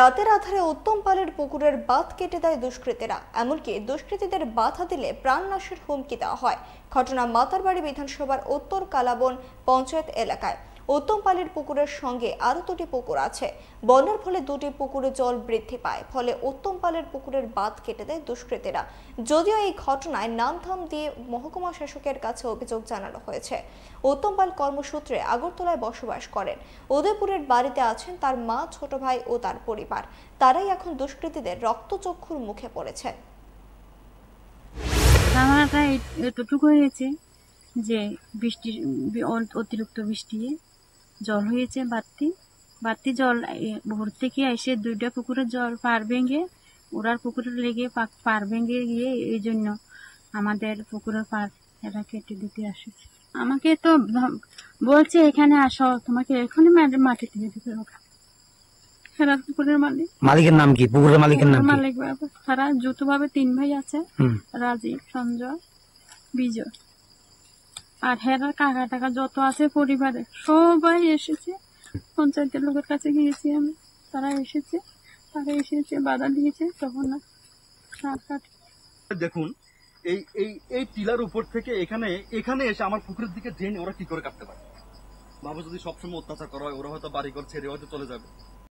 রাতের আধারে উত্তম পালের পুকুরের বাঁধ কেটে দেয় দুষ্কৃতীরা। এমনকি দুষ্কৃতীদের বাধা দিলে প্রাণনাশের হুমকি দেওয়া হয়। ঘটনা মাতারবাড়ি বিধানসভার উত্তর কালাবন পঞ্চায়েত এলাকায়। উত্তম পালের পুকুরের সঙ্গে আরো দুটি পুকুর আছে। বন্যার ফলে দুটি পুকুরে জল বৃদ্ধি পায়, ফলে উত্তম পালের পুকুরের বাঁধ কেটে দেয় দুষ্কৃতীরা। যদিও এই ঘটনায় নামধাম দিয়ে মহকুমা শাসকের কাছে অভিযোগ জানানো হয়েছে। উত্তম পাল কর্মসূত্রে আগরতলায় বসবাস করেন। উদয়পুরের বাড়িতে আছেন তার মা, ছোট ভাই ও তার পরিবার। তারাই এখন দুষ্কৃতীদের রক্তচক্ষুর মুখে পড়েছেন। ধারণাটা এতটুকু হয়েছে যে বৃষ্টির অতিরিক্ত বৃষ্টি জল হয়েছে, বাড়তি জল ভোর থেকে এসে দুইটা পুকুরের জল পার ভেঙে ওরার পুকুরে লেগে পার ভেঙে গিয়ে এই জন্য আমাদের পুকুরের পার এরা কেটে দিতে আসছে। আমাকে তো বলছে এখানে আসো, তোমাকে এখনই মাটি থেকে দিতে হবে। পুকুরের মালিকের নাম কি? পুকুরের মালিকের নাম? মালিক তারা যৌথভাবে 3 ভাই আছে, রাজীব, সঞ্জয়, বিজয়। আর হেরার কাকা টাকা যত আছে পরিবারে সবাই এসেছে। পঞ্চায়েতের লোকের কাছে গিয়েছি আমি, তারা এসেছে বাধা দিয়েছে। তখন দেখুন এই এই এই টিলার উপর থেকে এখানে এসে আমার পুকুরের দিকে ড্রেন ওরা কি করে কাটতে পারে? ভাবো যদি সবসময় অত্যাচার করা হয়, ওরা হয়তো বাড়ি ঘর ছেড়ে হয়তো চলে যাবে।